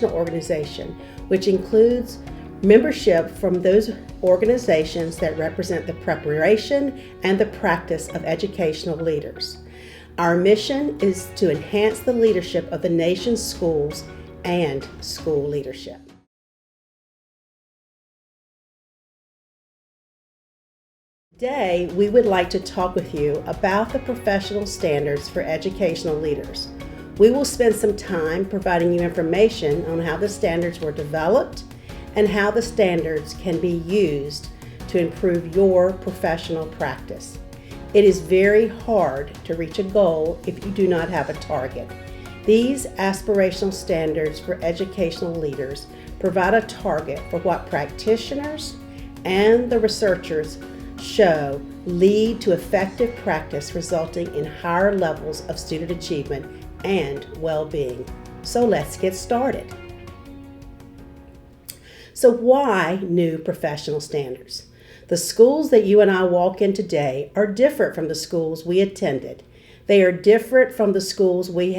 national organization, which includes membership from those organizations that represent the preparation and the practice of educational leaders. Our mission is to enhance the leadership of the nation's schools and school leadership. Today, we would like to talk with you about the professional standards for educational leaders. We will spend some time providing you information on how the standards were developed and how the standards can be used to improve your professional practice. It is very hard to reach a goal if you do not have a target. These aspirational standards for educational leaders provide a target for what practitioners and the researchers show lead to effective practice, resulting in higher levels of student achievement and well-being. So let's get started. So why new professional standards? The schools that you and I walk in today are different from the schools we attended. They are different from the schools we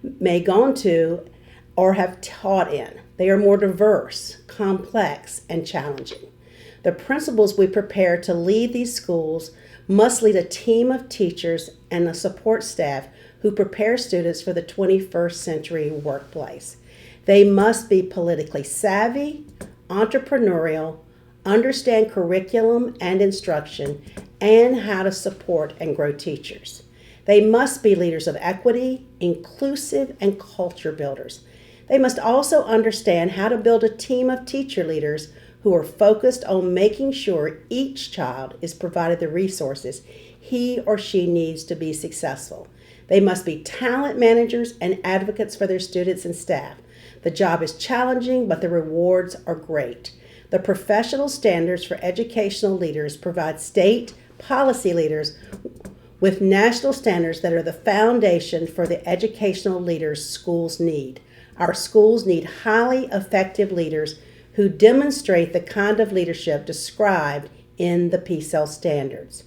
may gone to or have taught in. They are more diverse, complex, and challenging. The principals we prepare to lead these schools must lead a team of teachers and a support staff who prepare students for the 21st century workplace. They must be politically savvy, entrepreneurial, understand curriculum and instruction, and how to support and grow teachers. They must be leaders of equity, inclusive, and culture builders. They must also understand how to build a team of teacher leaders who are focused on making sure each child is provided the resources he or she needs to be successful. They must be talent managers and advocates for their students and staff. The job is challenging, but the rewards are great. The professional standards for educational leaders provide state policy leaders with national standards that are the foundation for the educational leaders schools need. Our schools need highly effective leaders who demonstrate the kind of leadership described in the PSL standards.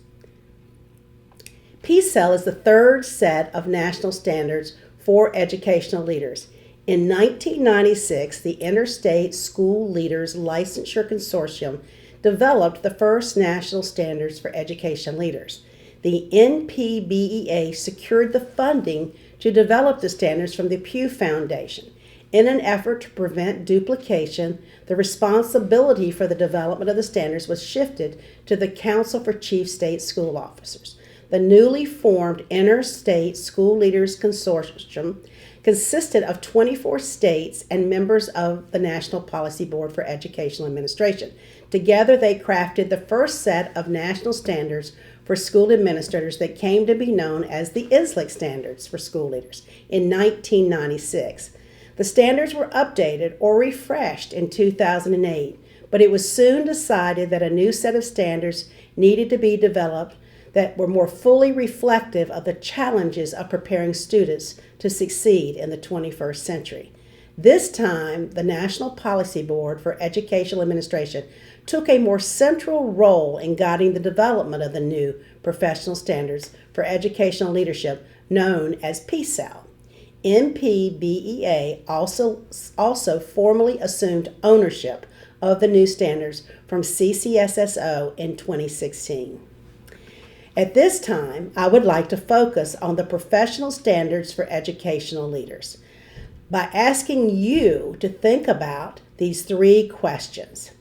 PSL is the third set of national standards for educational leaders. In 1996, the Interstate School Leaders Licensure Consortium developed the first national standards for education leaders. The NPBEA secured the funding to develop the standards from the Pew Foundation. In an effort to prevent duplication, the responsibility for the development of the standards was shifted to the Council for Chief State School Officers. The newly formed Interstate School Leaders Consortium consisted of 24 states and members of the National Policy Board for Educational Administration. Together, they crafted the first set of national standards for school administrators that came to be known as the ISLIC standards for school leaders in 1996. The standards were updated or refreshed in 2008, but it was soon decided that a new set of standards needed to be developed that were more fully reflective of the challenges of preparing students to succeed in the 21st century. This time, the National Policy Board for Educational Administration took a more central role in guiding the development of the new professional standards for educational leadership known as PSL. NPBEA also formally assumed ownership of the new standards from CCSSO in 2016. At this time, I would like to focus on the professional standards for educational leaders by asking you to think about these three questions.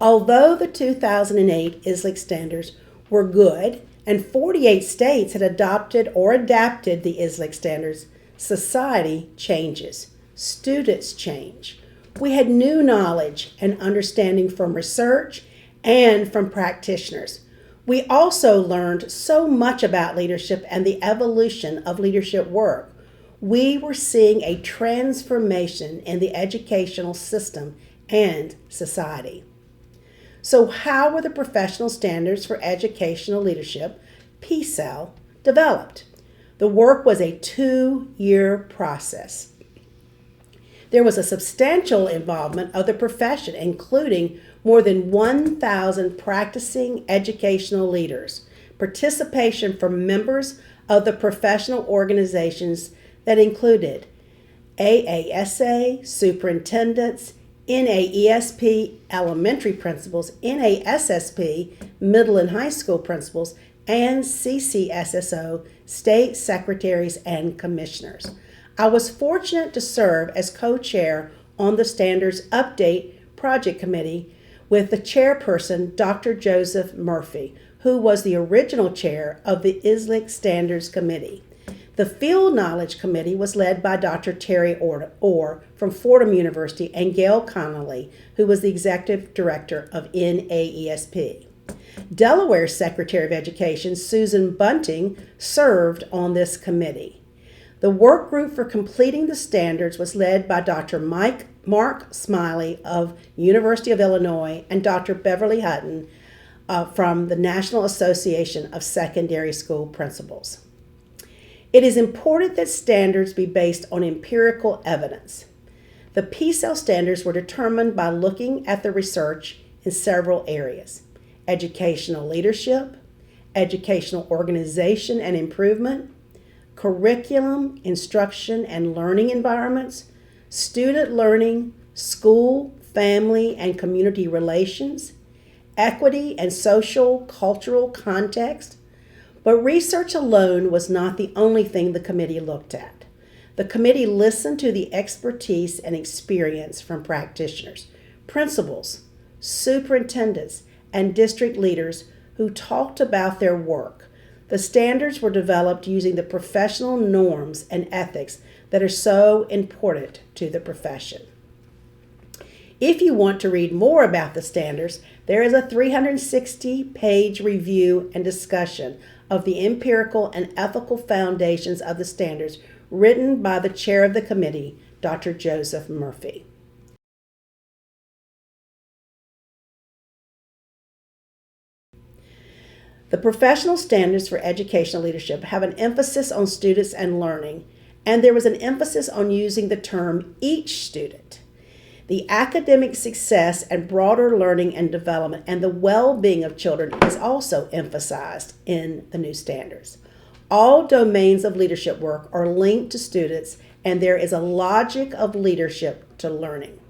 Although the 2008 ISLIC standards were good and 48 states had adopted or adapted the ISLIC standards, society changes. Students change. We had new knowledge and understanding from research and from practitioners. We also learned so much about leadership and the evolution of leadership work. We were seeing a transformation in the educational system and society. So how were the professional standards for educational leadership, PSL, developed? The work was a 2-year process. There was a substantial involvement of the profession, including more than 1,000 practicing educational leaders, participation from members of the professional organizations that included AASA, superintendents, NAESP, elementary principals, NASSP, middle and high school principals, and CCSSO, state secretaries and commissioners. I was fortunate to serve as co-chair on the Standards Update Project Committee with the chairperson, Dr. Joseph Murphy, who was the original chair of the ISLIC Standards Committee. The Field Knowledge Committee was led by Dr. Terry Orr from Fordham University and Gail Connolly, who was the executive director of NAESP. Delaware's Secretary of Education, Susan Bunting, served on this committee. The work group for completing the standards was led by Dr. Mark Smiley of University of Illinois and Dr. Beverly Hutton from the National Association of Secondary School Principals. It is important that standards be based on empirical evidence. The PSL standards were determined by looking at the research in several areas: educational leadership, educational organization and improvement, curriculum, instruction and learning environments, student learning, school, family, and community relations, equity and social, cultural context. But research alone was not the only thing the committee looked at. The committee listened to the expertise and experience from practitioners, principals, superintendents, and district leaders who talked about their work. The standards were developed using the professional norms and ethics that are so important to the profession. If you want to read more about the standards, there is a 360-page review and discussion of the empirical and ethical foundations of the standards written by the chair of the committee, Dr. Joseph Murphy. The professional standards for educational leadership have an emphasis on students and learning, and there was an emphasis on using the term each student. The academic success and broader learning and development and the well-being of children is also emphasized in the new standards. All domains of leadership work are linked to students, and there is a logic of leadership to learning.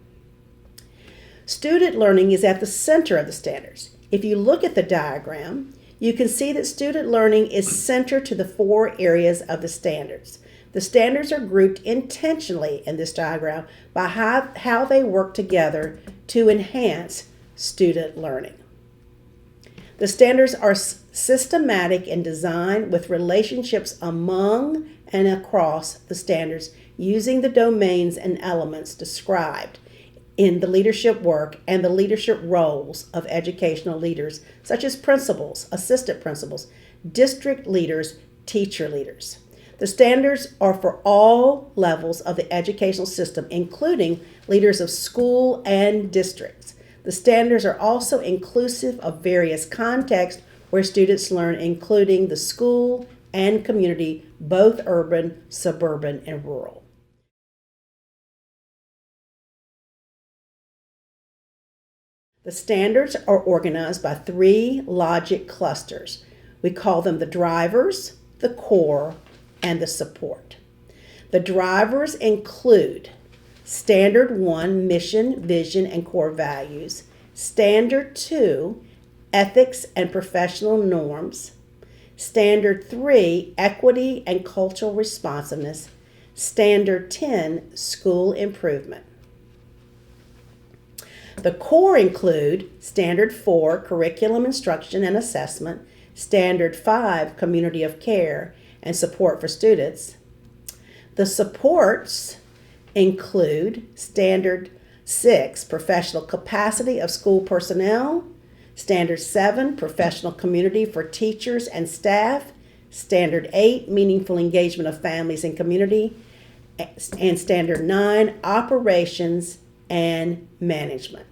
Student learning is at the center of the standards. If you look at the diagram, you can see that student learning is centered to the 4 areas of the standards. The standards are grouped intentionally in this diagram by how they work together to enhance student learning. The standards are systematic in design with relationships among and across the standards using the domains and elements described in the leadership work and the leadership roles of educational leaders such as principals, assistant principals, district leaders, teacher leaders. The standards are for all levels of the educational system, including leaders of school and districts. The standards are also inclusive of various contexts where students learn, including the school and community, both urban, suburban, and rural. The standards are organized by 3 logic clusters. We call them the drivers, the core, and the support. The drivers include Standard 1, mission, vision, and core values. Standard 2, ethics and professional norms. Standard 3, equity and cultural responsiveness. Standard 10, school improvement. The core include Standard 4, curriculum, instruction, and assessment. Standard 5, community of care and support for students. The supports include Standard 6, professional capacity of school personnel. Standard 7, professional community for teachers and staff. Standard 8, meaningful engagement of families and community. And Standard 9, operations and management.